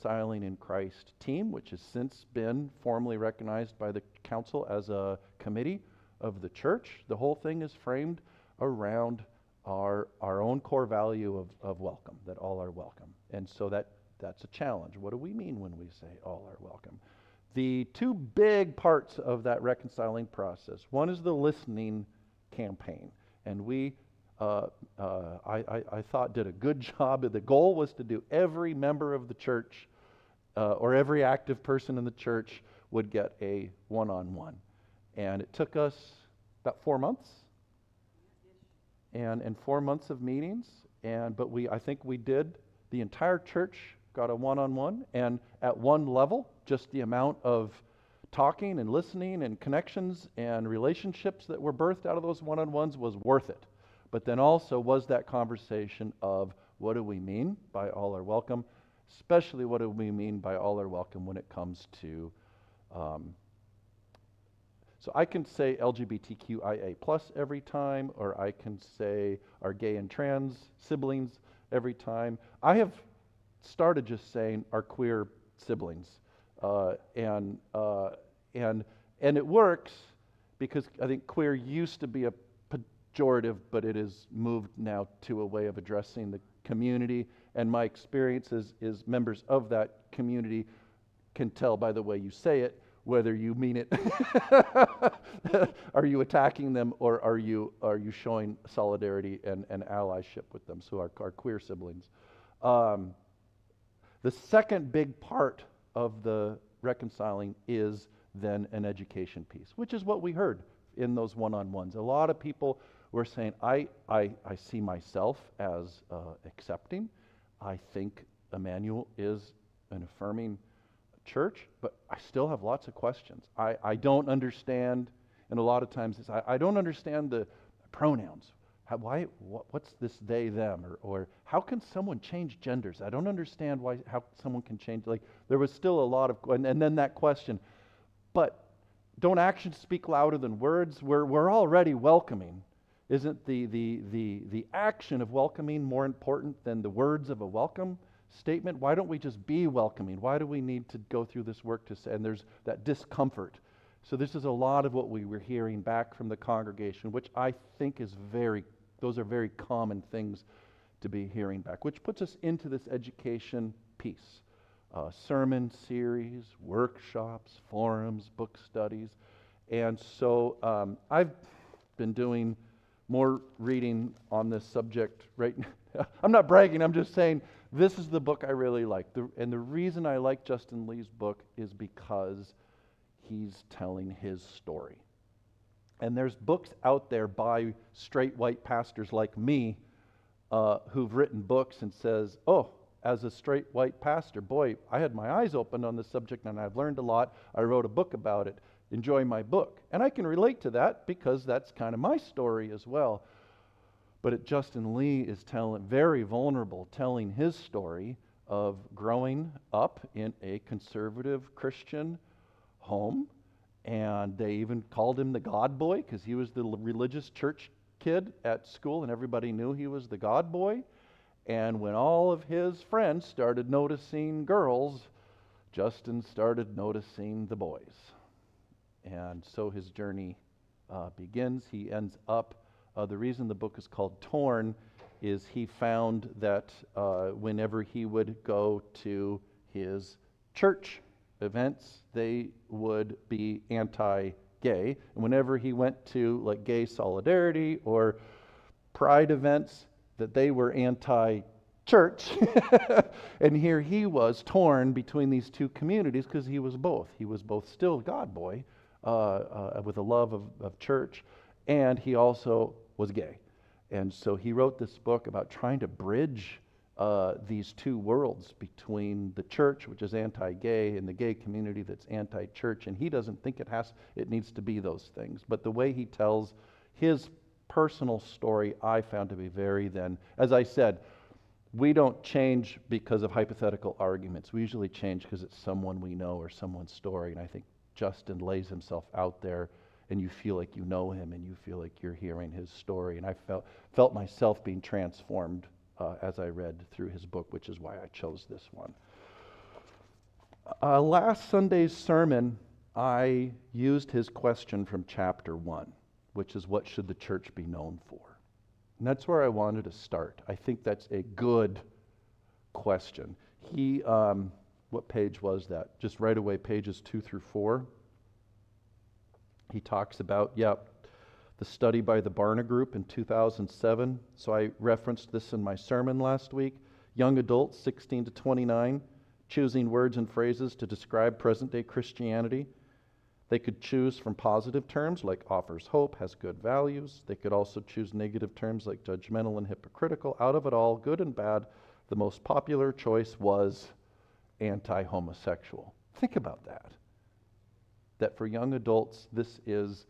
Reconciling in Christ team, which has since been formally recognized by the council as a committee of the church. The whole thing is framed around our own core value of welcome, that all are welcome. And so that's a challenge. What do we mean when we say all are welcome? The two big parts of that reconciling process. One is the listening campaign. And we, I thought, did a good job. The goal was to do every member of the church or every active person in the church would get a one-on-one. And it took us about 4 months. And 4 months of meetings. But I think we did, the entire church got a one-on-one, and at one level, just the amount of talking and listening and connections and relationships that were birthed out of those one-on-ones was worth it. But then also was that conversation of what do we mean by all are welcome, especially what do we mean by all are welcome when it comes to, so I can say LGBTQIA plus every time, or I can say our gay and trans siblings every time. I have started just saying our queer siblings, and it works because I think queer used to be a pejorative, but it is moved now to a way of addressing the community. And my experience is members of that community can tell by the way you say it whether you mean it. Are you attacking them, or are you showing solidarity and allyship with them? So our queer siblings. The second big part of the reconciling is then an education piece, which is what we heard in those one-on-ones. A lot of people were saying, I see myself as accepting. I think Emmanuel is an affirming church, but I still have lots of questions. I don't understand, and a lot of times it's, I don't understand the pronouns. What's this they, them? Or how can someone change genders? I don't understand how someone can change. Like, there was still a lot of, and then that question, but don't actions speak louder than words? We're already welcoming. Isn't the action of welcoming more important than the words of a welcome statement? Why don't we just be welcoming? Why do we need to go through this work to say, and there's that discomfort. So this is a lot of what we were hearing back from the congregation, which I think is those are very common things to be hearing back, which puts us into this education piece. Sermon series, workshops, forums, book studies. And so I've been doing more reading on this subject right now. I'm not bragging, I'm just saying this is the book I really like. And the reason I like Justin Lee's book is because he's telling his story. And there's books out there by straight white pastors like me who've written books and says, oh, as a straight white pastor, boy, I had my eyes opened on this subject and I've learned a lot. I wrote a book about it. Enjoy my book. And I can relate to that because that's kind of my story as well. But Justin Lee is very vulnerable, telling his story of growing up in a conservative Christian home. And they even called him the God Boy because he was the religious church kid at school and everybody knew he was the God Boy. And when all of his friends started noticing girls, Justin started noticing the boys. And so his journey begins. He ends up, the reason the book is called Torn is he found that whenever he would go to his church events, they would be anti-gay. And whenever he went to like gay solidarity or pride events, that they were anti-church. And here he was torn between these two communities because he was both. He was both still God Boy with a love of church, and he also was gay. And so he wrote this book about trying to bridge these two worlds between the church, which is anti-gay, and the gay community that's anti-church. And he doesn't think it needs to be those things. But the way he tells his personal story, I found to be as I said, we don't change because of hypothetical arguments. We usually change because it's someone we know or someone's story. And I think Justin lays himself out there, and you feel like you know him, and you feel like you're hearing his story. And I felt myself being transformed as I read through his book, which is why I chose this one. Last Sunday's sermon, I used his question from chapter 1, which is what should the church be known for? And that's where I wanted to start. I think that's a good question. What page was that? Just right away, pages 2 through 4. He talks about, the study by the Barna Group in 2007. So I referenced this in my sermon last week. Young adults, 16 to 29, choosing words and phrases to describe present-day Christianity. They could choose from positive terms like offers hope, has good values. They could also choose negative terms like judgmental and hypocritical. Out of it all, good and bad, the most popular choice was anti-homosexual. Think about that. That for young adults, this is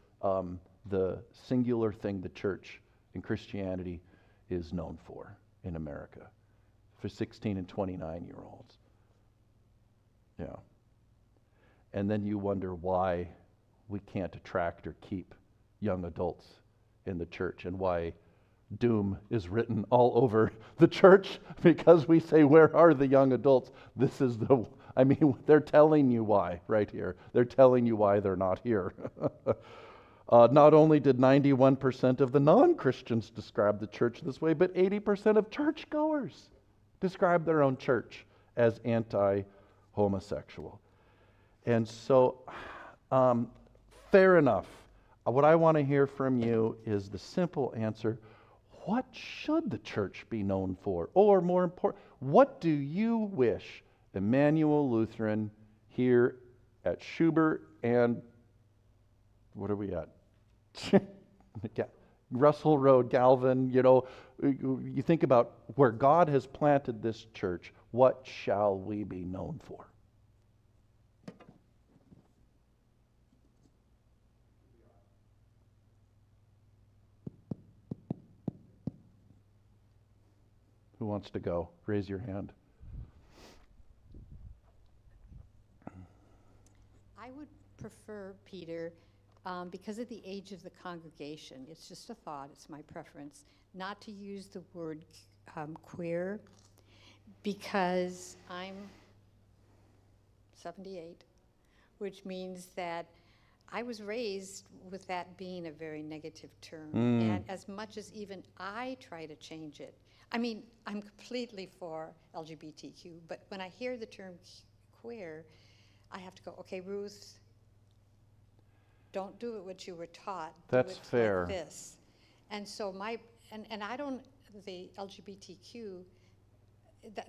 the singular thing the church in Christianity is known for in America for 16 and 29-year-olds. Yeah. And then you wonder why we can't attract or keep young adults in the church and why doom is written all over the church because we say, where are the young adults? They're telling you why right here. They're telling you why they're not here. Not only did 91% of the non-Christians describe the church this way, but 80% of churchgoers describe their own church as anti-homosexual. And so, fair enough. What I want to hear from you is the simple answer: what should the church be known for? Or more important, what do you wish Emmanuel Lutheran here at Schubert and what are we at? Russell Road, Galvin, you think about where God has planted this church, what shall we be known for? Who wants to go? Raise your hand. I would prefer, Peter, because of the age of the congregation, it's just a thought, it's my preference, not to use the word queer, because I'm 78, which means that I was raised with that being a very negative term. And as much as even I try to change it, I'm completely for LGBTQ, but when I hear the term queer, I have to go, okay, Ruth, don't do it what you were taught. That's do it fair. Like this. And so the LGBTQ,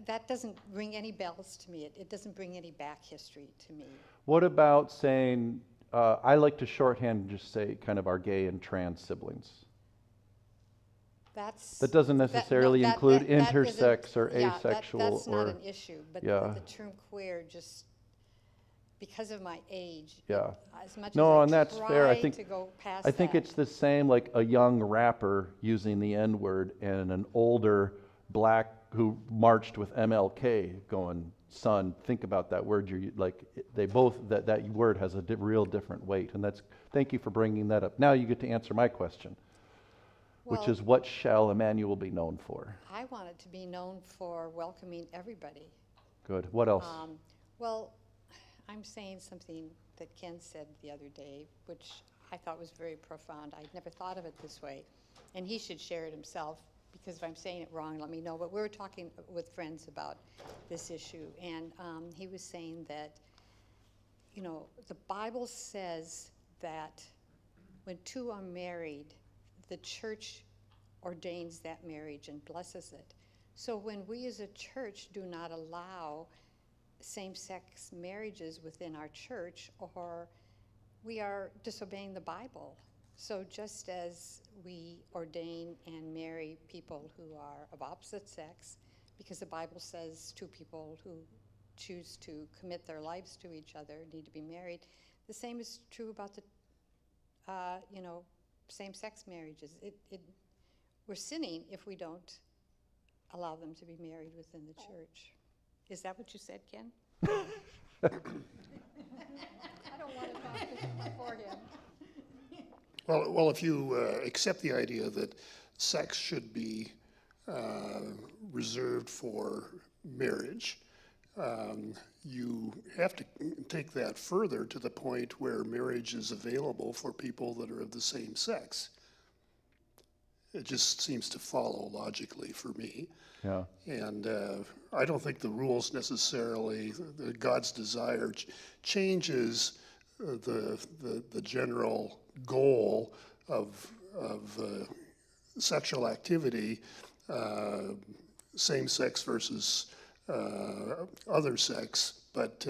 that doesn't ring any bells to me. It doesn't bring any back history to me. What about saying, I like to shorthand and just say kind of our gay and trans siblings? That doesn't necessarily include intersex or asexual. That's not an issue, but the term queer just, because of my age, as much as and that's fair. I think to go past I think it's the same like a young rapper using the N-word and an older black who marched with MLK going, son, think about that word. They both, that word has a real different weight. And thank you for bringing that up. Now you get to answer my question, which is what shall Emmanuel be known for? I want it to be known for welcoming everybody. Good. What else? I'm saying something that Ken said the other day, which I thought was very profound. I'd never thought of it this way. And he should share it himself, because if I'm saying it wrong, let me know. But we were talking with friends about this issue, and he was saying that, the Bible says that when two are married, the church ordains that marriage and blesses it. So when we as a church do not allow same-sex marriages within our church, or we are disobeying the Bible. So just as we ordain and marry people who are of opposite sex, because the Bible says two people who choose to commit their lives to each other need to be married, the same is true about the same-sex marriages. We're sinning if we don't allow them to be married within the church. Is that what you said, Ken? I don't want to talk before him. Well, if you accept the idea that sex should be reserved for marriage, you have to take that further to the point where marriage is available for people that are of the same sex. It just seems to follow logically for me. Yeah. And I don't think the rules necessarily, God's desire changes the general goal of sexual activity, same sex versus other sex, but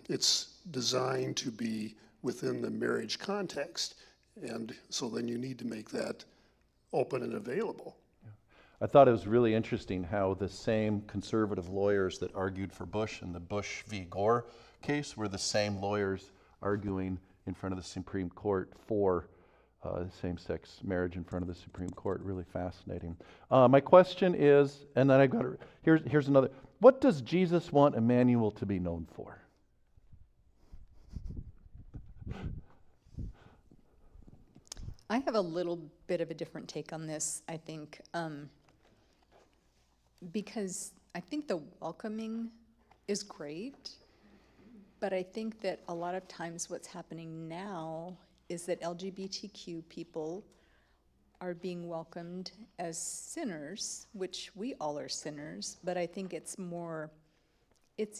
it's designed to be within the marriage context. And so then you need to make that open and available. I thought it was really interesting how the same conservative lawyers that argued for Bush in the Bush v. Gore case were the same lawyers arguing in front of the Supreme Court for same-sex marriage in front of the Supreme Court. Really fascinating. My question is, and then I've got to, here's another. What does Jesus want Emmanuel to be known for? I have a little bit of a different take on this, I think, because I think the welcoming is great, but I think that a lot of times what's happening now is that LGBTQ people are being welcomed as sinners, which we all are sinners, but I think it's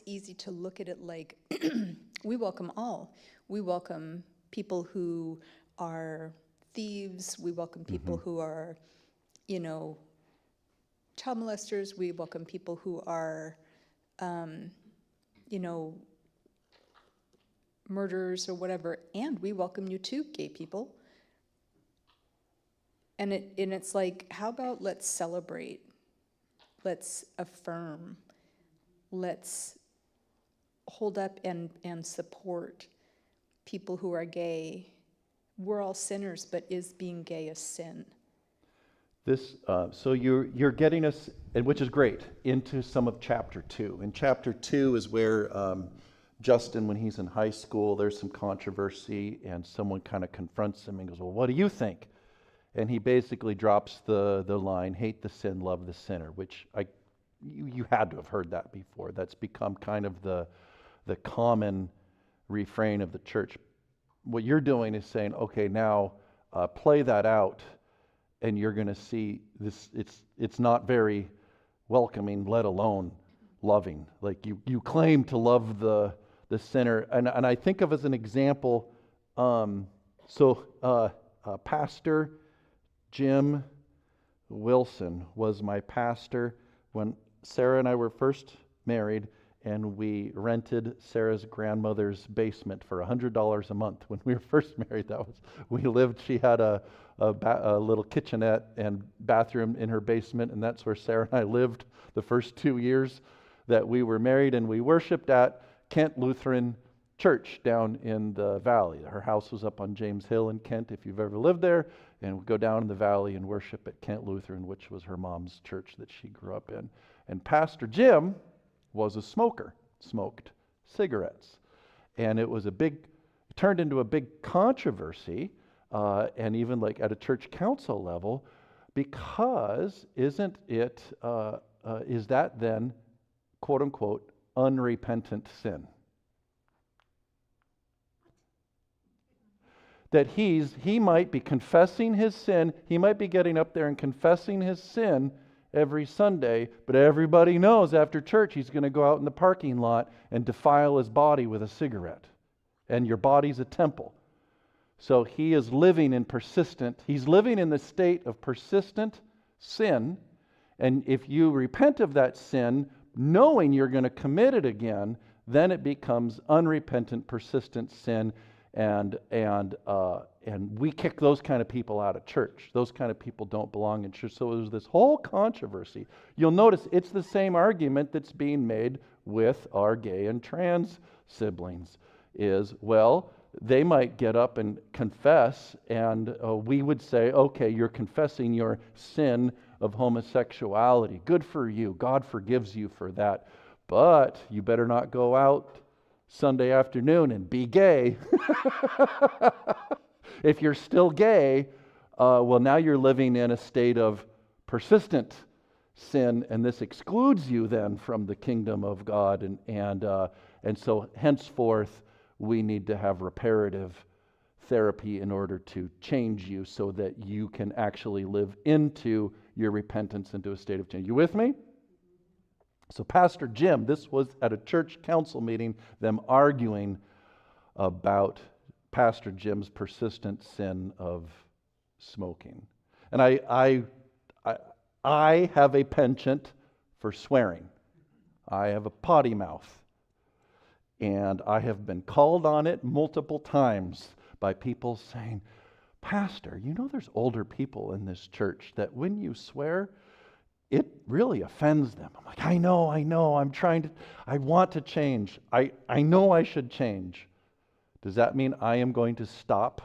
easy to look at it like we welcome all. We welcome people who are thieves, we welcome people who are, child molesters, we welcome people who are, murderers or whatever, and we welcome you too, gay people. And it's like, how about let's celebrate, let's affirm, let's hold up and support people who are gay. We're all sinners, but is being gay a sin? This, so you're getting us, and which is great, into some of chapter 2. And chapter 2 is where Justin, when he's in high school, there's some controversy, and someone kind of confronts him and goes, well, what do you think? And he basically drops the line, hate the sin, love the sinner, which you had to have heard that before. That's become kind of the common refrain of the church. What you're doing is saying, okay, now play that out, and you're going to see this. It's not very welcoming, let alone loving. Like you claim to love the sinner, and I think of as an example. Pastor Jim Wilson was my pastor when Sarah and I were first married, and we rented Sarah's grandmother's basement for $100 a month. When we were first married, she had a little kitchenette and bathroom in her basement, and that's where Sarah and I lived the first 2 years that we were married, and we worshiped at Kent Lutheran Church down in the valley. Her house was up on James Hill in Kent, if you've ever lived there, and we'd go down in the valley and worship at Kent Lutheran, which was her mom's church that she grew up in. And Pastor Jim was a smoker, smoked cigarettes. And it turned into a big controversy, and even like at a church council level, because is that then, quote unquote, unrepentant sin? That he might be confessing his sin, he might be getting up there and confessing his sin every Sunday, but everybody knows after church he's going to go out in the parking lot and defile his body with a cigarette. And your body's a temple. So he's living in the state of persistent sin, and if you repent of that sin, knowing you're going to commit it again, then it becomes unrepentant, persistent sin. And we kick those kind of people out of church. Those kind of people don't belong in church. So it was this whole controversy. You'll notice it's the same argument that's being made with our gay and trans siblings. Is, well, they might get up and confess, and we would say, okay, you're confessing your sin of homosexuality. Good for you. God forgives you for that. But you better not go out Sunday afternoon and be gay. If you're still gay, well, now you're living in a state of persistent sin, and this excludes you then from the kingdom of God, and so henceforth we need to have reparative therapy in order to change you so that you can actually live into your repentance, into a state of change. You with me? So Pastor Jim, this was at a church council meeting, them arguing about Pastor Jim's persistent sin of smoking. And I have a penchant for swearing. I have a potty mouth. And I have been called on it multiple times by people saying, Pastor, you know there's older people in this church that when you swear, it really offends them. I'm like, I know, I want to change. I know I should change. Does that mean I am going to stop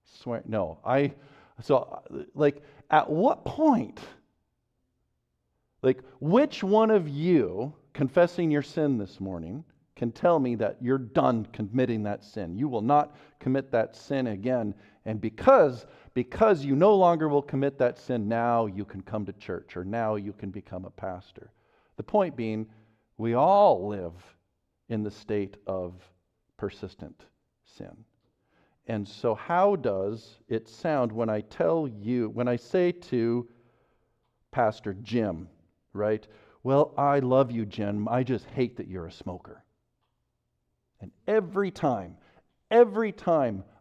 swearing? No. At what point, which one of you confessing your sin this morning can tell me that you're done committing that sin? You will not commit that sin again. And because you no longer will commit that sin, now you can come to church, or now you can become a pastor. The point being, we all live in the state of persistent sin. And so how does it sound when I say to Pastor Jim, right? Well, I love you, Jim. I just hate that you're a smoker. And every time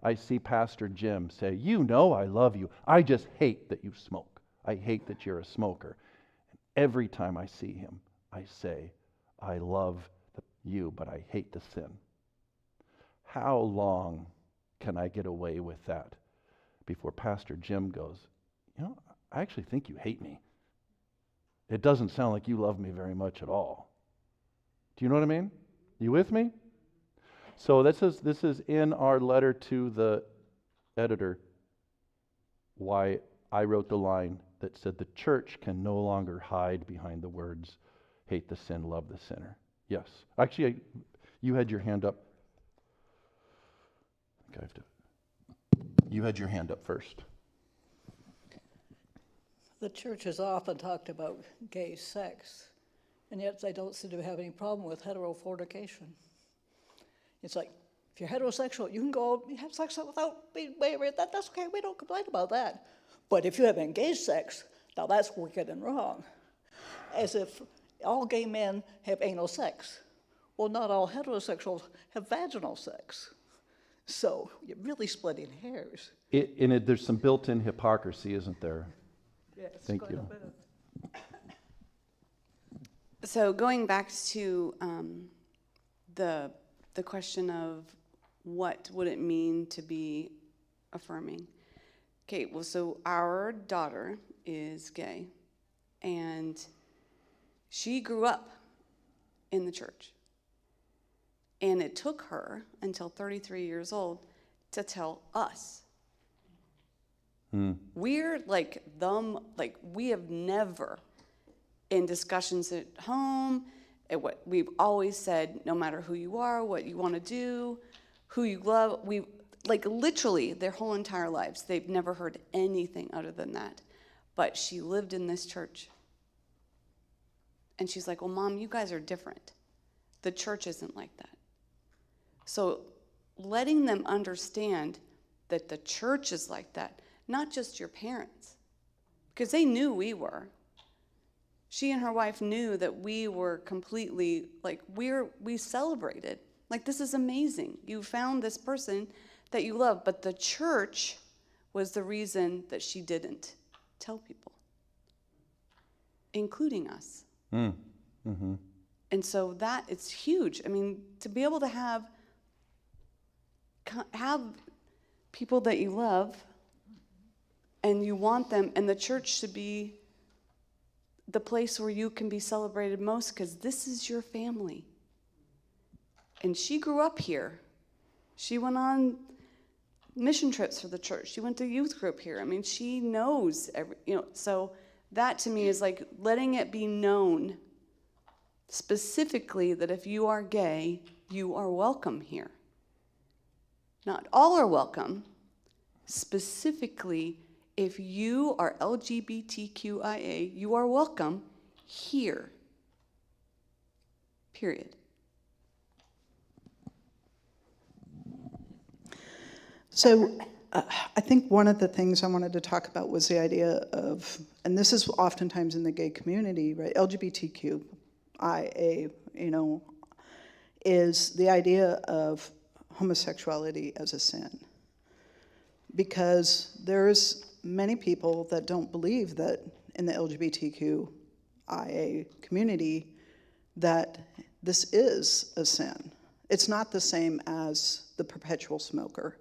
I see Pastor Jim say, you know I love you, I just hate that you smoke. I hate that you're a smoker. And every time I see him, I say, I love you, but I hate the sin. How long can I get away with that before Pastor Jim goes, I actually think you hate me. It doesn't sound like you love me very much at all. Do you know what I mean? You with me? So this is in our letter to the editor, why I wrote the line that said the church can no longer hide behind the words, hate the sin, love the sinner. Yes. Actually, you had your hand up. Okay, you had your hand up first. The church has often talked about gay sex, and yet they don't seem to have any problem with heterofornication. It's like, if you're heterosexual, you can go have sex without being married. That's okay, we don't complain about that. But if you have engaged sex, now that's wicked and wrong. As if all gay men have anal sex. Well, not all heterosexuals have vaginal sex. So you're really splitting hairs. There's some built-in hypocrisy, isn't there? Yes, Thank you. So going back to the question of what would it mean to be affirming. Okay, well, so our daughter is gay, and she grew up in the church. And it took her until 33 years old to tell us. We're we have never, in discussions at home, we've always said, no matter who you are, what you want to do, who you love, literally their whole entire lives, they've never heard anything other than that. But she lived in this church. And she's like, well, Mom, you guys are different. The church isn't like that. So letting them understand that the church is like that, not just your parents, because they knew we were. She and her wife knew that we were completely, we celebrated. This is amazing. You found this person that you love, but the church was the reason that she didn't tell people, including us. Mm-hmm. And so that, it's huge. I mean, to be able to have people that you love and you want them, and the church should be the place where you can be celebrated most, because this is your family. And she grew up here. She went on mission trips for the church. She went to youth group here. I mean, she knows so that to me is like letting it be known specifically that if you are gay, you are welcome here. Not all are welcome. Specifically, If you are LGBTQIA, you are welcome here. Period. So I think one of the things I wanted to talk about was the idea of, and this is oftentimes in the gay community, right? LGBTQIA, is the idea of homosexuality as a sin. Because there's many people that don't believe that in the LGBTQIA community that this is a sin. It's not the same as the perpetual smoker.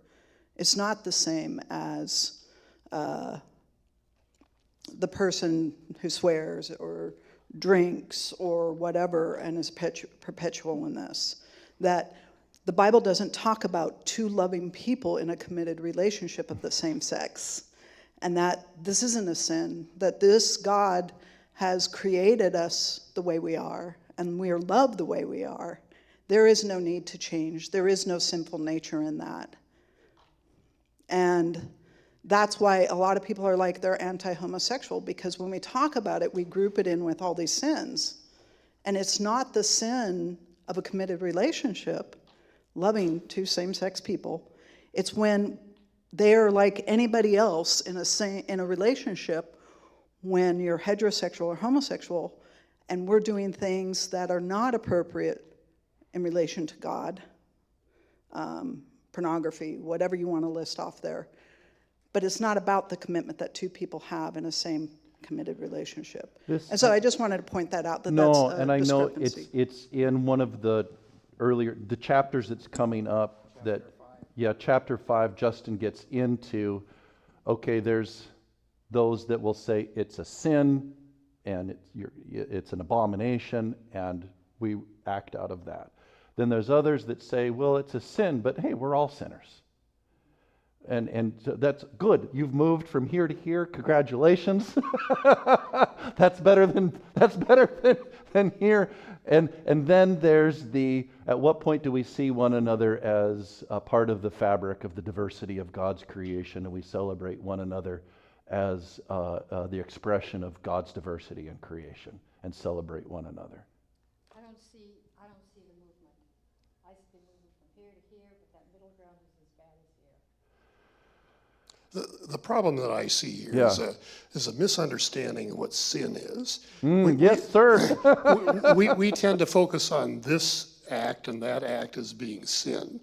It's not the same as the person who swears or drinks or whatever and is perpetual in this. That the Bible doesn't talk about two loving people in a committed relationship of the same sex. And that this isn't a sin, that this God has created us the way we are, and we are loved the way we are. There is no need to change. There is no sinful nature in that. And that's why a lot of people are like they're anti-homosexual, because when we talk about it, we group it in with all these sins. And it's not the sin of a committed relationship, loving two same-sex people. It's when they're like anybody else in a relationship, when you're heterosexual or homosexual, and we're doing things that are not appropriate in relation to God, pornography, whatever you want to list off there. But it's not about the commitment that two people have in a same committed relationship. And so I just wanted to point that out, that that's a and I know discrepancy. it's in one of the chapters that's coming up that, chapter 5, Justin gets into, okay, there's those that will say it's a sin and it's an abomination and we act out of that. Then there's others that say, well, it's a sin, but hey, we're all sinners. And so that's good. You've moved from here to here. Congratulations. That's better than here. And then there's at what point do we see one another as a part of the fabric of the diversity of God's creation, and we celebrate one another as the expression of God's diversity in creation and celebrate one another? I don't see the movement. I see the movement from here to here, but that middle ground is as bad as here. The problem that I see here is a misunderstanding of what sin is. Yes, sir. We tend to focus on this act and that act as being sin.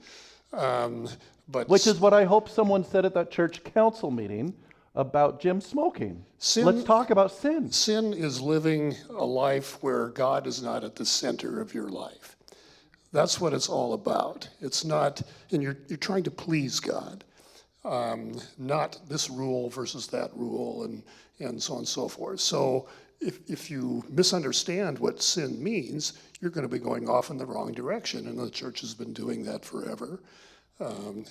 But Which is what I hope someone said at that church council meeting about Jim smoking. Let's talk about sin. sin is living a life where God is not at the center of your life. That's what it's all about. It's not, and you're trying to please God. Not this rule versus that rule, and so on and so forth. So if you misunderstand what sin means, you're going to be going off in the wrong direction, and the church has been doing that forever.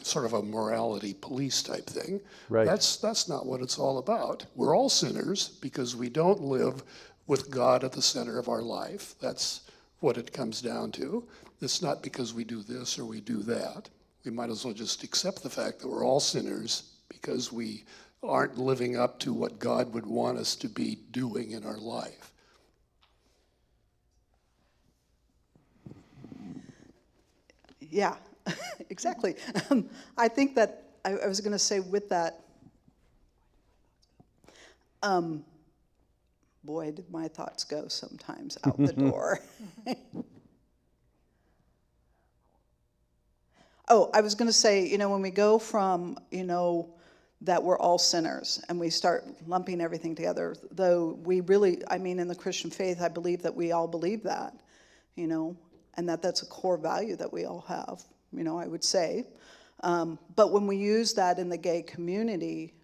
Sort of a morality police type thing. Right. That's not what it's all about. We're all sinners because we don't live with God at the center of our life. That's what it comes down to. It's not because we do this or we do that. We might as well just accept the fact that we're all sinners because we aren't living up to what God would want us to be doing in our life. Yeah, exactly. I think that I was going to say with that, boy, did my thoughts go sometimes out the door. Oh, I was going to say, when we go from, that we're all sinners and we start lumping everything together, though we really, in the Christian faith, I believe that we all believe that, and that's a core value that we all have, I would say. But when we use that in the gay community,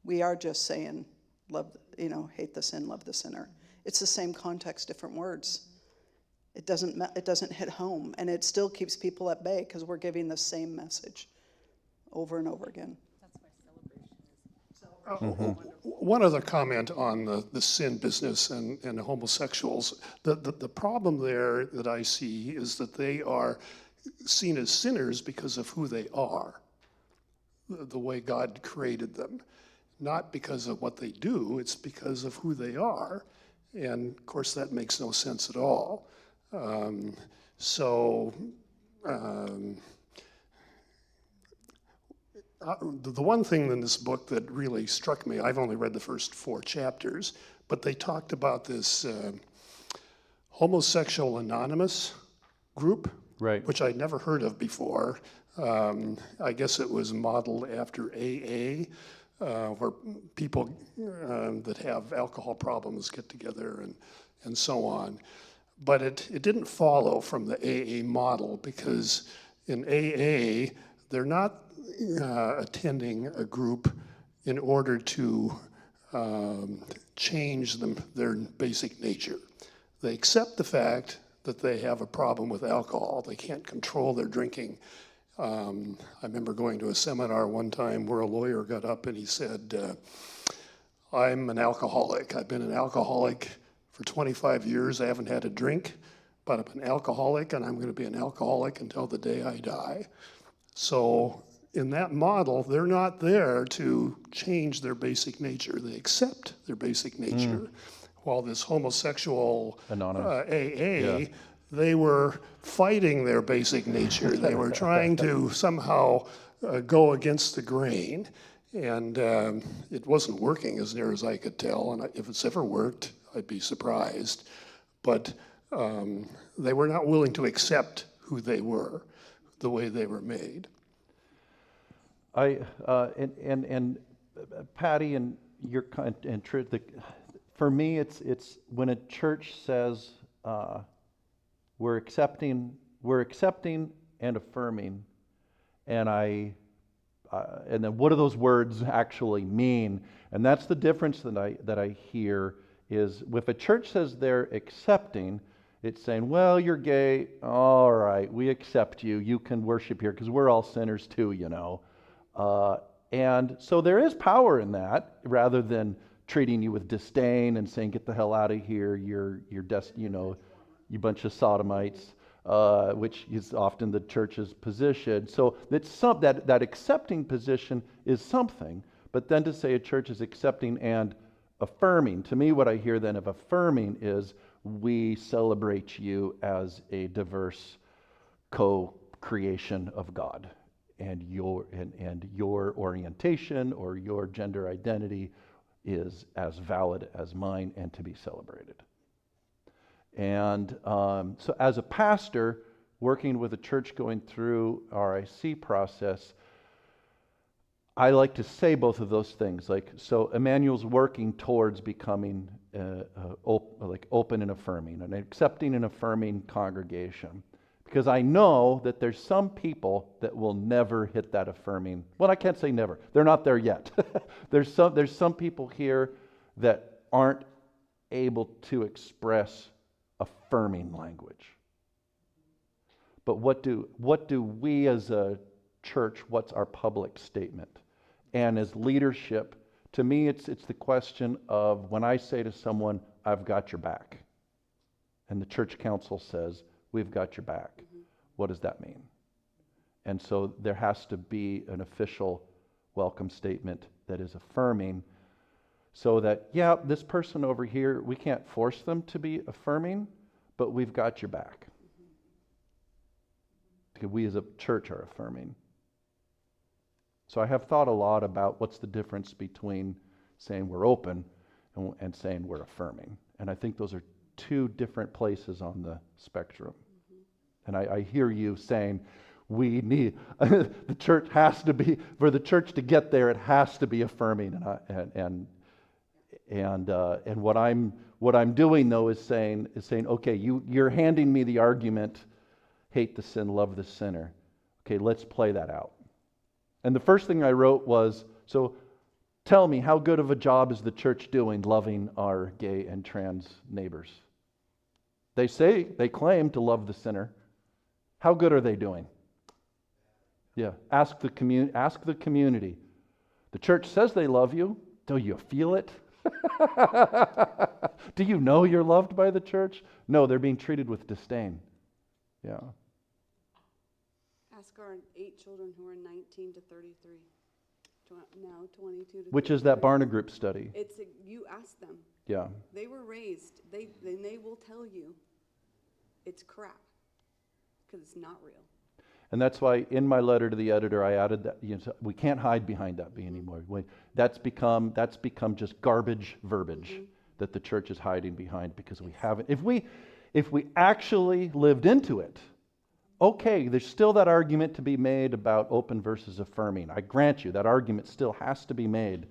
we are just saying, love, hate the sin, love the sinner. It's the same context, different words. It doesn't hit home, and it still keeps people at bay because we're giving the same message over and over again. One other comment on the sin business and homosexuals. The problem there that I see is that they are seen as sinners because of who they are, the way God created them. not because of what they do, it's because of who they are. And of course, that makes no sense at all. So, the one thing in this book that really struck me, I've only read the first 4 chapters, but they talked about this Homosexual Anonymous group, Right. which I'd never heard of before. I guess it was modeled after AA, where people that have alcohol problems get together and so on. But it didn't follow from the AA model, because in AA, they're not attending a group in order to change their basic nature. They accept the fact that they have a problem with alcohol. They can't control their drinking. I remember going to a seminar one time where a lawyer got up and he said, I'm an alcoholic. I've been an alcoholic for 25 years. I haven't had a drink, but I'm an alcoholic, and I'm going to be an alcoholic until the day I die. So in that model, they're not there to change their basic nature. They accept their basic nature. While this homosexual Anonymous. AA, they were fighting their basic nature. They were trying to somehow go against the grain. And it wasn't working as near as I could tell. And if it's ever worked, I'd be surprised. But they were not willing to accept who they were, the way they were made. And Patty, and your and for me, it's when a church says we're accepting and affirming, and and then what do those words actually mean? And that's the difference that I hear is if a church says they're accepting, it's saying, well, you're gay, all right, we accept you. You can worship here because we're all sinners too, you know. And so there is power in that, rather than treating you with disdain and saying, get the hell out of here, you're you bunch of sodomites, which is often the church's position. So that's that accepting position is something, but then to say a church is accepting and affirming, to me what I hear then of affirming is we celebrate you as a diverse co-creation of God. And your orientation or your gender identity is as valid as mine and to be celebrated. And so as a pastor working with a church going through RIC process, I like to say both of those things. Like, so Emmanuel's working towards becoming open and affirming, an accepting and affirming congregation. Because I know that there's some people that will never hit that affirming. Well, I can't say never. They're not there yet. There's some people here that aren't able to express affirming language. But what do we as a church, what's our public statement? And as leadership, to me it's the question of when I say to someone, I've got your back. And the church council says, we've got your back. What does that mean? And so there has to be an official welcome statement that is affirming, so that, yeah, this person over here, we can't force them to be affirming, but we've got your back. Because we as a church are affirming. So I have thought a lot about what's the difference between saying we're open and saying we're affirming. And I think those are two different places on the spectrum. And I hear you saying we need, the church has to be, for the church to get there, it has to be affirming. And what I'm doing though is saying, okay, you're handing me the argument, hate the sin, love the sinner. Okay, let's play that out. And the first thing I wrote was, so tell me, how good of a job is the church doing loving our gay and trans neighbors? They claim to love the sinner. How good are they doing? Yeah, ask the community. The church says they love you. Do you feel it? Do you know you're loved by the church? No, they're being treated with disdain. Yeah. Ask our 8 children who are 19 to 33. now 22 to which is 30. that Barna Group study. You ask them. Yeah. They were raised, they will tell you it's crap, because it's not real. And that's why in my letter to the editor, I added that, we can't hide behind that anymore. That's become just garbage verbiage that the church is hiding behind because we haven't. If we actually lived into it, okay, there's still that argument to be made about open versus affirming. I grant you, that argument still has to be made.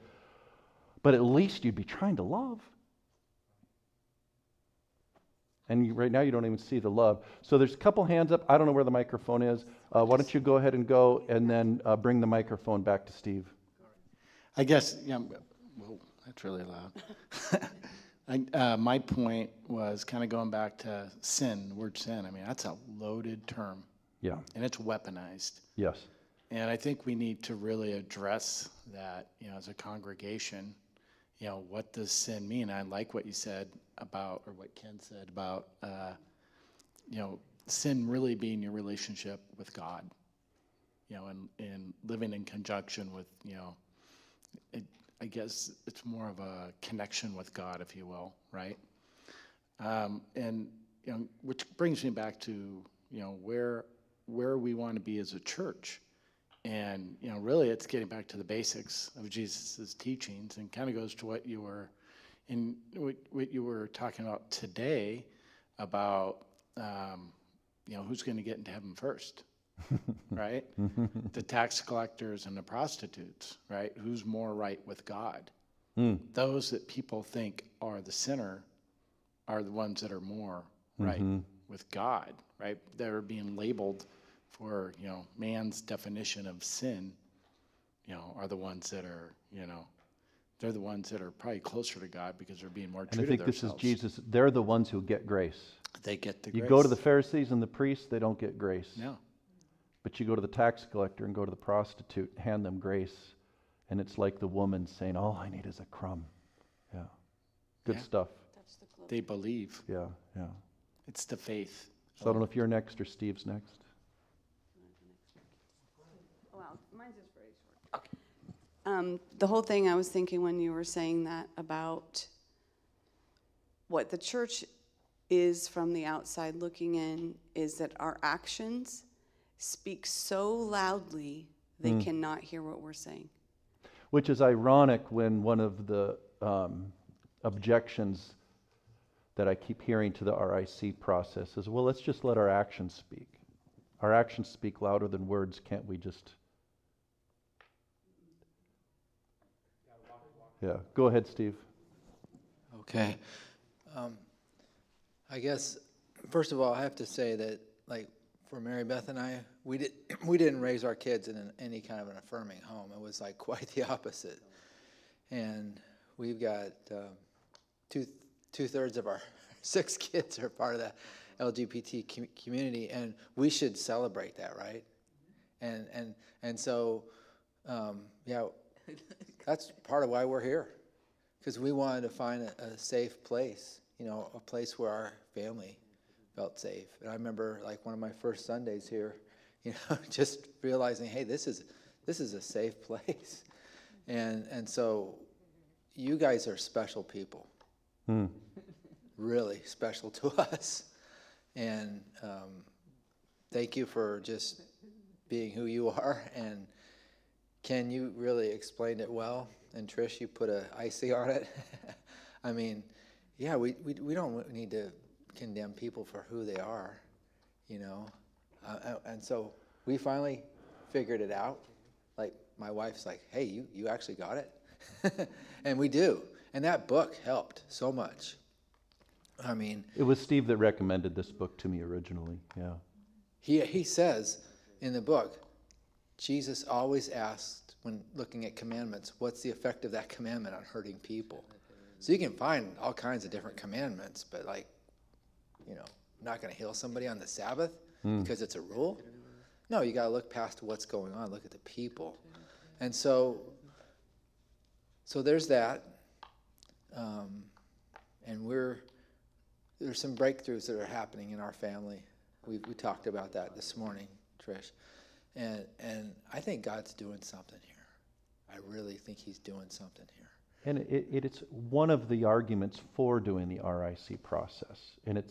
But at least you'd be trying to love. And right now you don't even see the love. So there's a couple hands up. I don't know where the microphone is. Why don't you go ahead and go and then bring the microphone back to Steve. I guess, well, that's really loud. My point was kind of going back to sin, the word sin. I mean, that's a loaded term. Yeah. And it's weaponized. Yes. And I think we need to really address that, as a congregation. What does sin mean? I like what you said about, or what Ken said about, sin really being your relationship with God, and living in conjunction with, I guess it's more of a connection with God, if you will, right? And, which brings me back to, where we want to be as a church. And, really it's getting back to the basics of Jesus' teachings, and kind of goes to what you were talking about today about, who's going to get into heaven first, right? The tax collectors and the prostitutes, right? Who's more right with God? Those that people think are the sinner are the ones that are more right with God, right? They're being labeled for, man's definition of sin, are the ones that are, they're the ones that are probably closer to God because they're being more true And I think to this is themselves. Jesus. They're the ones who get grace. They get the You grace. go to the Pharisees and the priests, they don't get grace. No. But you go to the tax collector and go to the prostitute, hand them grace, and it's like the woman saying, all I need is a crumb. Yeah. Good Yeah. stuff. They believe. Yeah, yeah. It's the faith. So I don't know if you're next or Steve's next. Well, mine's just very short. Okay. The whole thing I was thinking when you were saying that about what the church is from the outside looking in is that our actions speak so loudly they cannot hear what we're saying. Which is ironic when one of the objections that I keep hearing to the RIC process is, well, let's just let our actions speak. Our actions speak louder than words. Can't we just... Yeah. Go ahead, Steve. Okay. I guess, first of all, I have to say that, like, for Mary Beth and I, we didn't raise our kids in any kind of an affirming home. It was like quite the opposite. And we've got two-thirds of our 6 kids are part of the LGBT community, and we should celebrate that, right? And so, yeah, that's part of why we're here, because we wanted to find a safe place, a place where our family felt safe. And I remember, like, one of my first Sundays here, just realizing, hey, this is a safe place. And so you guys are special people, really special to us. And thank you for just being who you are. And Ken, you really explained it well. And Trish, you put a icing on it. I mean, yeah, we don't need to condemn people for who they are, and so we finally figured it out. Like, my wife's like, hey, you actually got it? And we do. And that book helped so much. I mean, It was Steve that recommended this book to me originally. Yeah. he says in the book, Jesus always asked, when looking at commandments, what's the effect of that commandment on hurting people? So you can find all kinds of different commandments, but, like, not going to heal somebody on the Sabbath because it's a rule. No, you got to look past what's going on. Look at the people. And so there's that. And there's some breakthroughs that are happening in our family. We talked about that this morning, Trish. And I think God's doing something here. I really think he's doing something here. And it's one of the arguments for doing the RIC process. And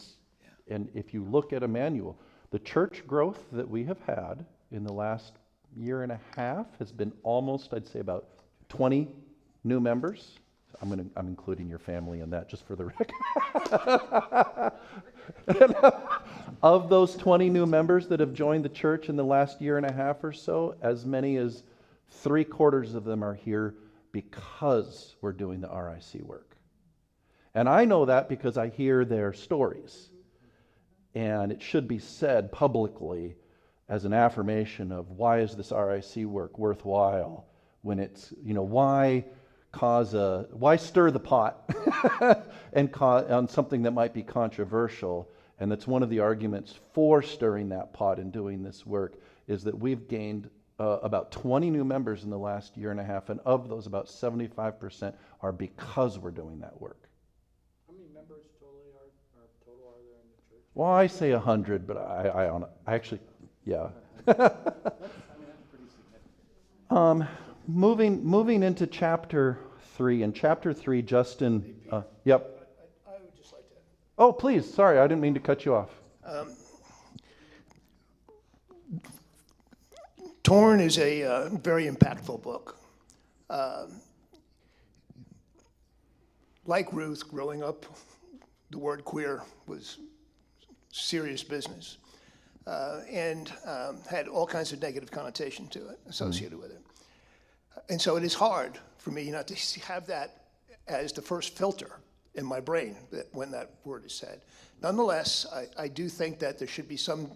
and if you look at Emmanuel, the church growth that we have had in the last year and a half has been almost, I'd say, about 20 new members. I'm including your family in that, just for the record. Of those 20 new members that have joined the church in the last year and a half or so, as many as 3/4 of them are here because we're doing the RIC work. And I know that because I hear their stories. And it should be said publicly as an affirmation of why is this RIC work worthwhile when it's, why stir the pot and on something that might be controversial. And that's one of the arguments for stirring that pot and doing this work, is that we've gained about 20 new members in the last year and a half, and of those, about 75% are because we're doing that work. How many members total are there in the church? Well, I say 100, but I actually, yeah. Moving into chapter 3. In chapter 3, Justin, yep. I would just like to. Oh, please, sorry, I didn't mean to cut you off. Torn is a very impactful book. Like Ruth, growing up, the word queer was serious business, and had all kinds of negative connotation to it, associated with it. And so it is hard for me not to have that as the first filter in my brain when that word is said. Nonetheless, I do think that there should be some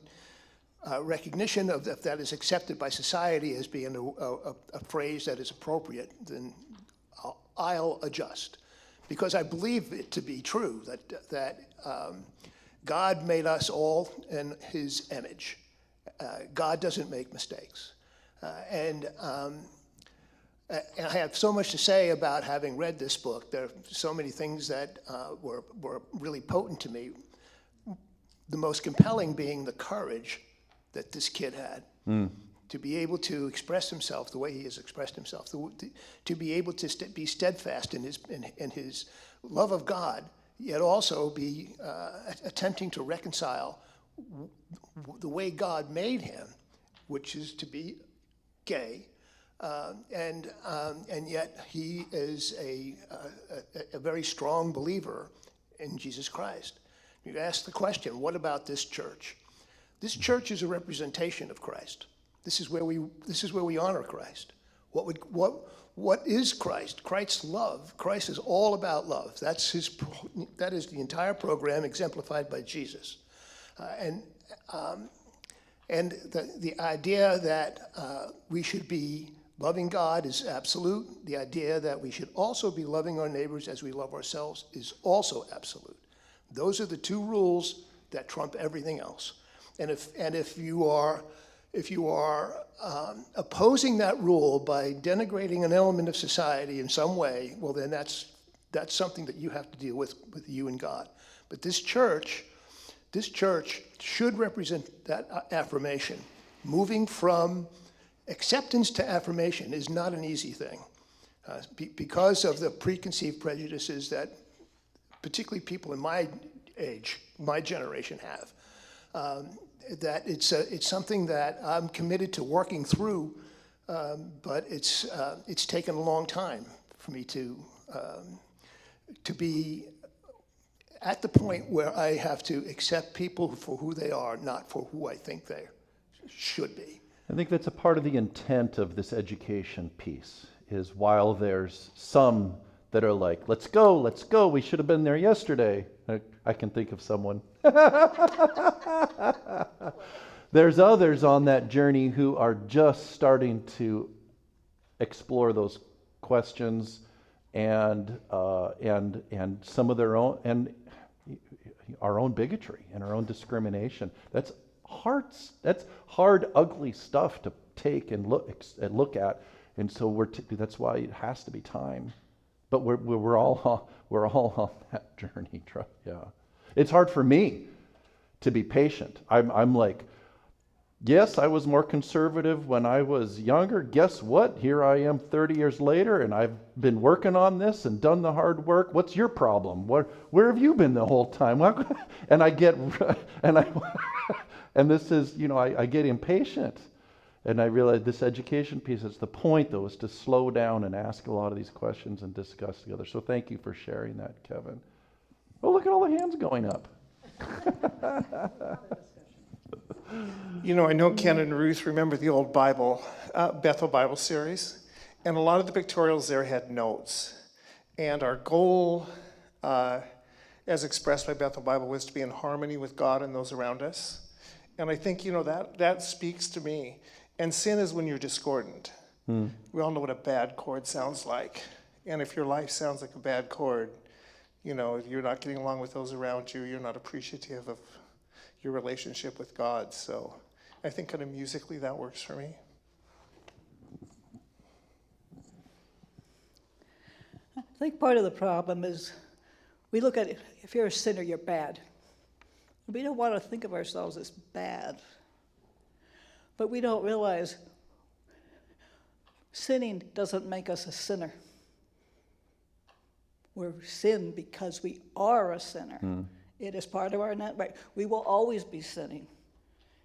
recognition of if that is accepted by society as being a phrase that is appropriate, then I'll adjust. Because I believe it to be true that God made us all in his image. God doesn't make mistakes. And I have so much to say about having read this book. There are so many things that were really potent to me. The most compelling being the courage that this kid had to be able to express himself the way he has expressed himself, to be able to be steadfast in his love of God, yet also be attempting to reconcile the way God made him, which is to be gay, and yet he is a very strong believer in Jesus Christ. You ask the question, what about this church? This church is a representation of Christ. This is where we honor Christ. What is Christ? Christ's love. Christ is all about love. That is the entire program exemplified by Jesus. And the idea that we should be loving God is absolute. The idea that we should also be loving our neighbors as we love ourselves is also absolute. Those are the two rules that trump everything else. And if you are opposing that rule by denigrating an element of society in some way, well, then that's something that you have to deal with you and God. But this church should represent that affirmation. Moving from acceptance to affirmation is not an easy thing, because of the preconceived prejudices that particularly people in my age, my generation have. That it's something that I'm committed to working through, but it's taken a long time for me to be at the point where I have to accept people for who they are, not for who I think they should be. I think that's a part of the intent of this education piece, is while there's some that are like, let's go, we should have been there yesterday. I can think of someone. There's others on that journey who are just starting to explore those questions and some of their own, and our own bigotry and our own discrimination. That's hard, ugly stuff to take and look at, and so that's why it has to be time. But we're all on that journey. Yeah, it's hard for me to be patient. I'm like, Yes, I was more conservative when I was younger. Guess what? Here I am 30 years later, and I've been working on this and done the hard work. What's your problem? Where have you been the whole time? And I get, and this is, I get impatient. And I realize this education piece is the point, though, is to slow down and ask a lot of these questions and discuss together. So thank you for sharing that, Kevin. Oh, look at all the hands going up. I know Ken and Ruth remember the old Bible, Bethel Bible series, and a lot of the pictorials there had notes. And our goal, as expressed by Bethel Bible, was to be in harmony with God and those around us. And I think, that speaks to me. And sin is when you're discordant. We all know what a bad chord sounds like. And if your life sounds like a bad chord, you're not getting along with those around you, you're not appreciative of your relationship with God. So I think kind of musically that works for me. I think part of the problem is we look at it, if you're a sinner, you're bad. We don't want to think of ourselves as bad. But we don't realize sinning doesn't make us a sinner. We're sin because we are a sinner. It is part of our net. Right? We will always be sinning.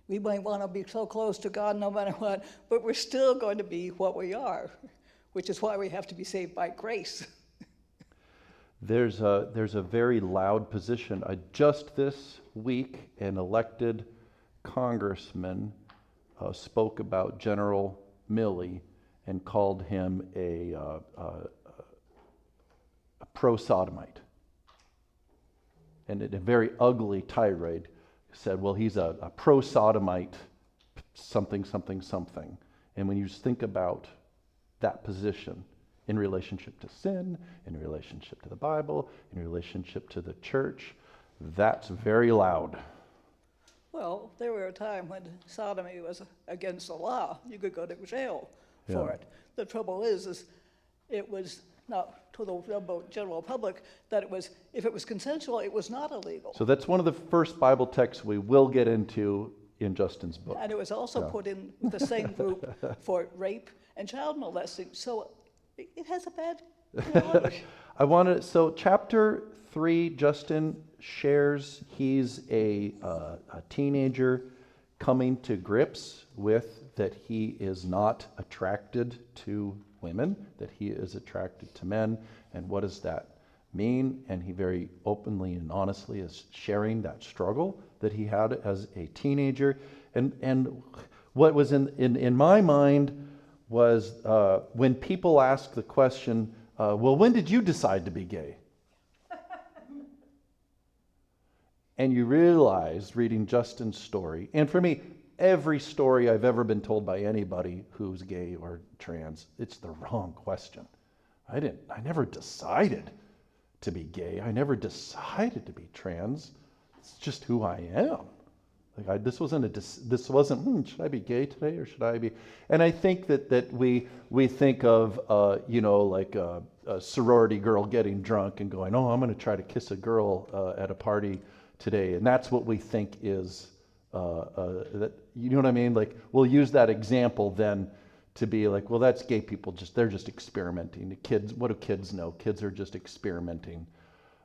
We might want to be so close to God no matter what, but we're still going to be what we are, which is why we have to be saved by grace. There's a very loud position. Just this week, an elected congressman spoke about General Milley and called him a pro-sodomite. And in a very ugly tirade said, well, he's a pro-sodomite something, something, something. And when you just think about that position in relationship to sin, in relationship to the Bible, in relationship to the church, that's very loud. Well, there were a time when sodomy was against the law. You could go to jail for it. The trouble is it was not to the general public that if it was consensual, it was not illegal. So that's one of the first Bible texts we will get into in Justin's book. And it was also put in with the same group for rape and child molesting. So it has a bad So chapter 3, Justin shares he's a teenager coming to grips with that he is not attracted to women, that he is attracted to men, and what does that mean? And he very openly and honestly is sharing that struggle that he had as a teenager. And what was in my mind was when people ask the question, well, when did you decide to be gay? And you realize, reading Justin's story, and for me, every story I've ever been told by anybody who's gay or trans, it's the wrong question. I never decided to be gay. I never decided to be trans. It's just who I am. This wasn't, should I be gay today or should I be? And I think that we think of, like a sorority girl getting drunk and going, oh, I'm going to try to kiss a girl at a party today. And that's what we think is, that, you know what I mean? Like, we'll use that example then to be like, well, that's gay people, they're just experimenting. The kids, what do kids know? Kids are just experimenting.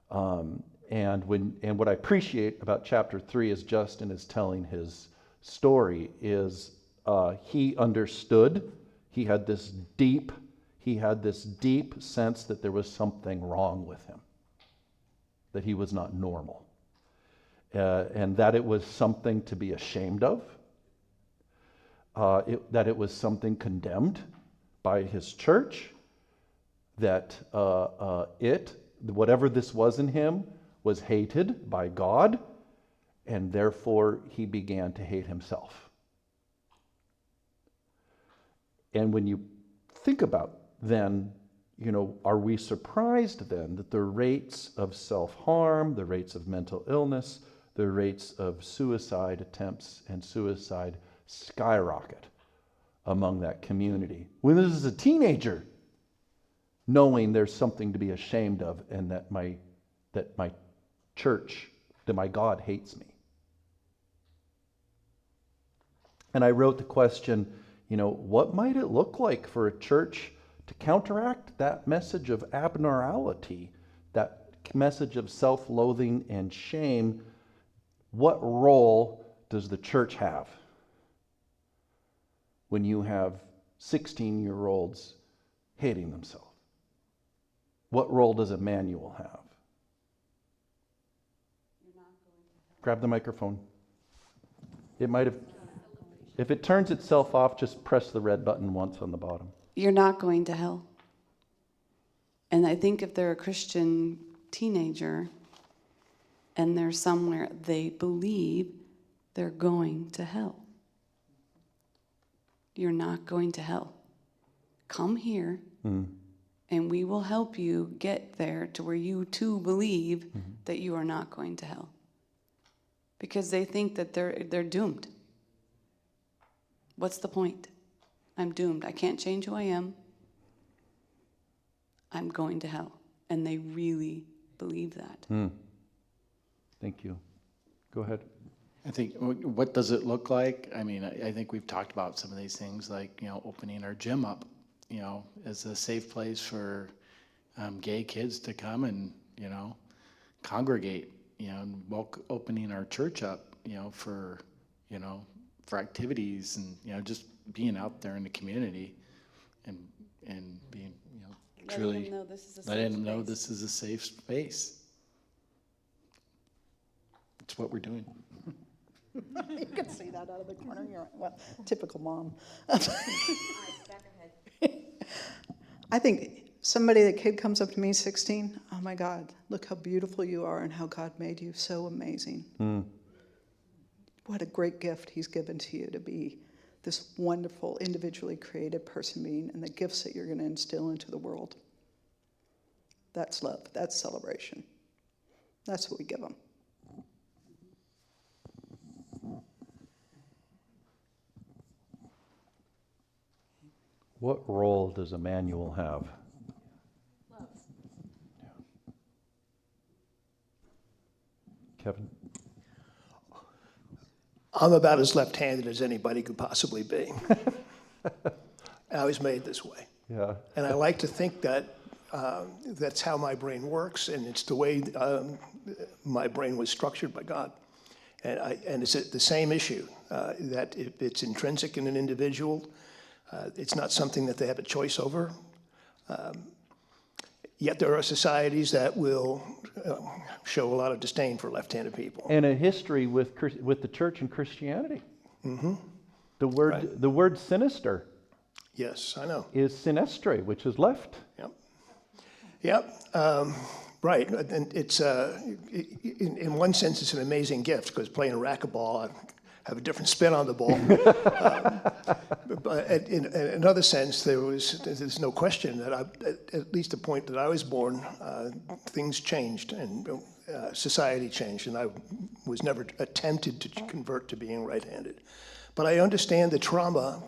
And what I appreciate about chapter 3 is Justin is telling his story is he understood. He had this deep sense that there was something wrong with him, that he was not normal, and that it was something to be ashamed of, that it was something condemned by his church, that whatever this was in him was hated by God, and therefore he began to hate himself. And when you think about then, are we surprised then that the rates of self-harm, the rates of mental illness, the rates of suicide attempts and suicide skyrocket among that community? When this is a teenager, knowing there's something to be ashamed of and that my church, that my God hates me. And I wrote the question, what might it look like for a church to counteract that message of abnormality, that message of self-loathing and shame? What role does the church have when you have 16-year-olds hating themselves? What role does Emmanuel have? Grab the microphone. It might have, if it turns itself off, just press the red button once on the bottom. You're not going to hell. And I think if they're a Christian teenager and they're somewhere, they believe they're going to hell. You're not going to hell. Come here, and we will help you get there to where you too believe that you are not going to hell. Because they think that they're doomed. What's the point? I'm doomed. I can't change who I am. I'm going to hell. And they really believe that. Thank you. Go ahead. I think, what does it look like? I mean, I think we've talked about some of these things, like, opening our gym up, as a safe place for gay kids to come and, congregate, and opening our church up, for activities and, just being out there in the community and being, truly letting them know this is a safe space. It's what we're doing. You can see that out of the corner of your eye. Well, typical mom. I think a kid comes up to me, 16, oh my God, look how beautiful you are and how God made you so amazing. What a great gift he's given to you to be this wonderful, individually created person being, and the gifts that you're going to instill into the world. That's love. That's celebration. That's what we give them. What role does Emmanuel have? Love. Kevin? I'm about as left-handed as anybody could possibly be. I was made this way. Yeah. And I like to think that that's how my brain works, and it's the way my brain was structured by God. And it's the same issue, that if it's intrinsic in an individual, it's not something that they have a choice over. Yet there are societies that will show a lot of disdain for left-handed people. And a history with the church and Christianity. The word sinister Yes, I know. is sinestre, which is left. Yep. Right. And it's, in one sense, it's an amazing gift, because playing a racquetball, I have a different spin on the ball. But in another sense, there's no question that at least the point that I was born, things changed and society changed, and I was never attempted to convert to being right-handed. But I understand the trauma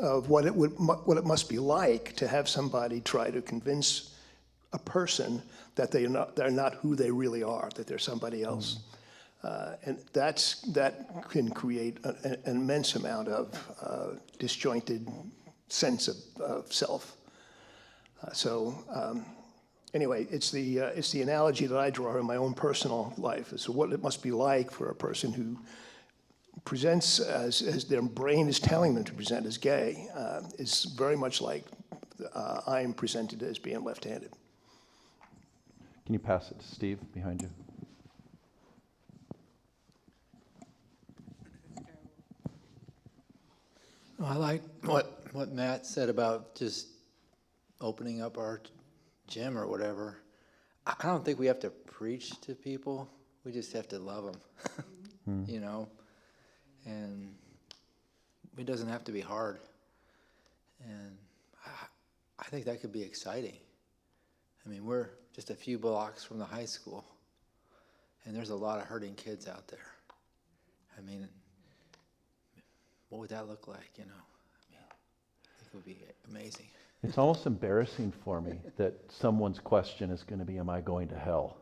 of what it must be like to have somebody try to convince a person that they're not who they really are, that they're somebody else. And that can create an immense amount of disjointed sense of self. Anyway, it's the analogy that I draw in my own personal life as to what it must be like for a person who presents as their brain is telling them to present as gay, is very much like I am presented as being left-handed. Can you pass it to Steve behind you? I like what Matt said about just opening up our gym or whatever. I don't think we have to preach to people. We just have to love them, and it doesn't have to be hard. And I think that could be exciting. I mean, we're just a few blocks from the high school, and there's a lot of hurting kids out there. I mean, what would that look like, I mean, I think it would be amazing. It's almost embarrassing for me that someone's question is going to be, am I going to hell?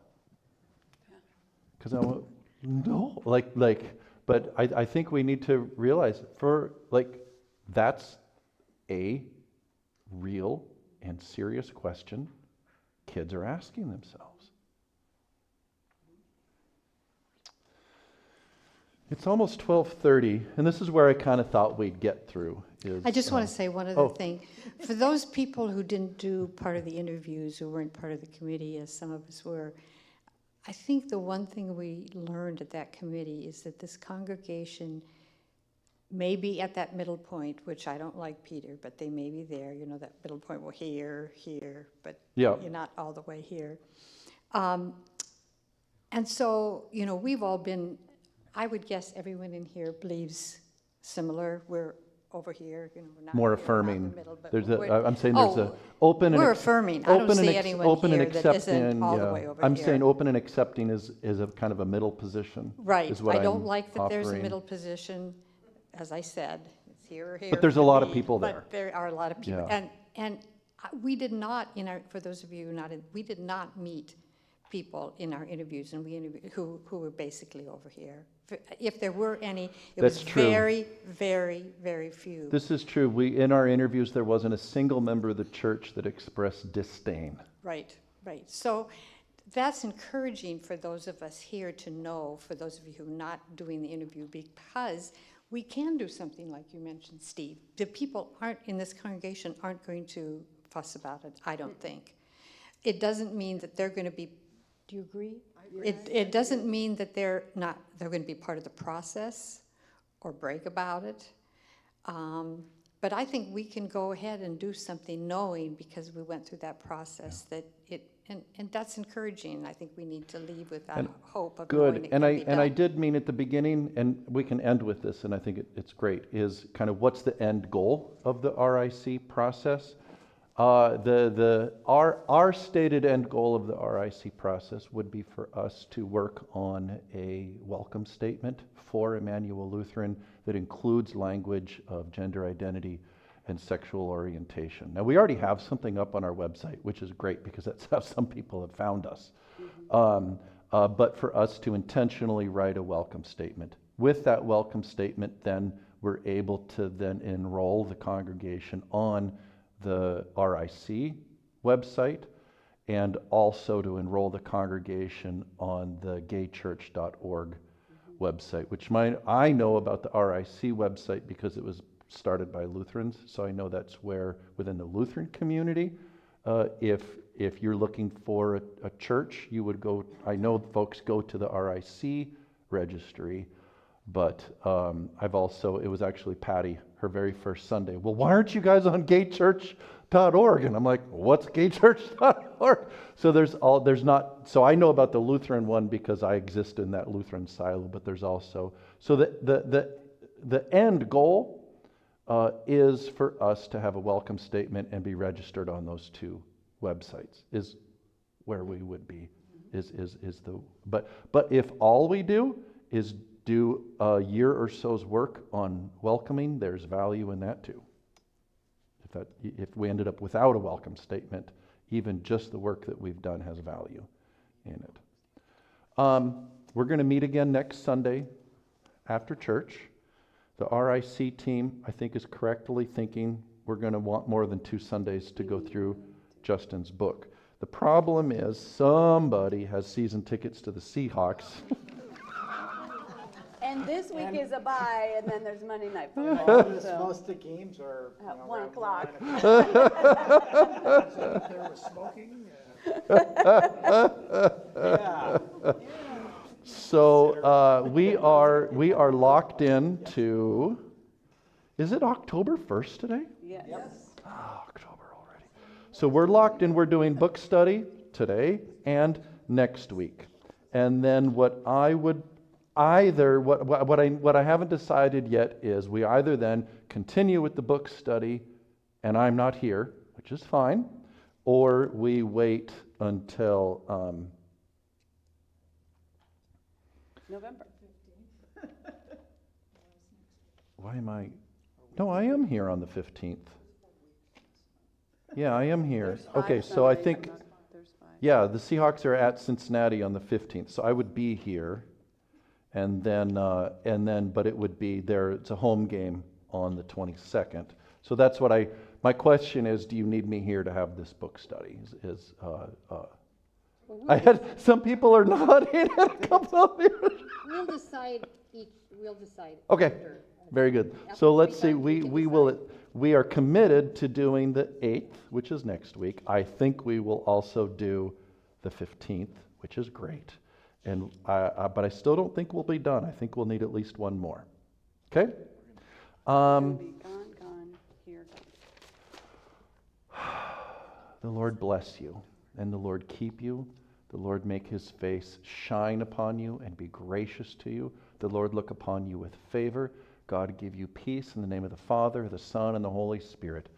Because I went, no. Like But I think we need to realize that's a real and serious question kids are asking themselves. It's almost 12:30, and this is where I kind of thought we'd get through. I just want to say one other thing. For those people who didn't do part of the interviews, who weren't part of the committee, as some of us were, I think the one thing we learned at that committee is that this congregation may be at that middle point, which I don't like, Peter, but they may be there, that middle point, well, here, but Yeah. you're not all the way here. And so, we've all been, I would guess everyone in here believes similar. We're over here, we're not. More not in affirming. the middle, but There's we're- I'm saying there's a open and We're ex- affirming. I don't open and see ex- anyone open and here that isn't accepting, all the yeah. way over I'm here. saying open and accepting is a kind of a middle position. Right. Is what I don't I'm like that there's a offering. middle position, as I said, it's here or here. But there's a for lot of me, people there. But there are a lot of people. Yeah. And we did not, for those of you we did not meet people in our interviews, and we interviewed, who were basically over here. If there were any, it was That's true. very, very, very few. This is true. In our interviews, there wasn't a single member of the church that expressed disdain. Right, right. So that's encouraging for those of us here to know, for those of you who are not doing the interview, because we can do something like you mentioned, Steve. The people in this congregation aren't going to fuss about it, I don't think. It doesn't mean that they're going to be, do you agree? It doesn't mean that they're going to be part of the process or brag about it. But I think we can go ahead and do something knowing, because we went through that process, that and that's encouraging. I think we need to leave with that hope of knowing Good. it And can be done. I did mean at the beginning, and we can end with this, and I think it's great, is kind of what's the end goal of the RIC process? Our stated end goal of the RIC process would be for us to work on a welcome statement for Emmanuel Lutheran that includes language of gender identity and sexual orientation. Now, we already have something up on our website, which is great because that's how some people have found us. But for us to intentionally write a welcome statement. With that welcome statement, then we're able to then enroll the congregation on the RIC website, and also to enroll the congregation on the gaychurch.org website, which I know about the RIC website because it was started by Lutherans, so I know that's where within the Lutheran community, if you're looking for a church, you would go, I know folks go to the RIC registry, but it was actually Patty, her very first Sunday. Well, why aren't you guys on gaychurch.org? And I'm like, what's gaychurch.org? So I know about the Lutheran one because I exist in that Lutheran silo, but there's also, so the end goal is for us to have a welcome statement and be registered on those two websites, is where we would be, but if all we do is do a year or so's work on welcoming, there's value in that too. If we ended up without a welcome statement, even just the work that we've done has value in it. We're going to meet again next Sunday after church. The RIC team, I think, is correctly thinking we're going to want more than 2 Sundays to go through Justin's book. The problem is somebody has season tickets to the Seahawks. And this week is a bye, and then there's Monday Night Football. So Most of the games are at 1 o'clock. There was smoking. So we are locked in to, is it October 1st today? Yes. October already. So we're locked in, we're doing book study today and next week. And then what I haven't decided yet is we either then continue with the book study and I'm not here, which is fine, or we wait until November. No, I am here on the 15th. Yeah, I am here. Okay, so I think, yeah, the Seahawks are at Cincinnati on the 15th, so I would be here. And then, but it would be there, it's a home game on the 22nd. So that's what my question is, do you need me here to have this book study? I had, some people are nodding, and a couple of you. We'll decide Okay, after. very good. After So we're let's see, done, we can we are committed to doing the 8th, which is next week. I think we will also do the 15th, which is great. And but I still don't think we'll be done. I think we'll need at least one more. Okay? Be gone, here, gone. The Lord bless you, and the Lord keep you. The Lord make his face shine upon you and be gracious to you. The Lord look upon you with favor. God give you peace in the name of the Father, the Son, and the Holy Spirit.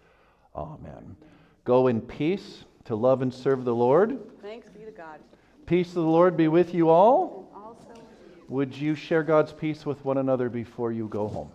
Amen. Go in peace to love and serve the Lord. Thanks be to God. Peace of the Lord be with you all. Also with you. Would you share God's peace with one another before you go home?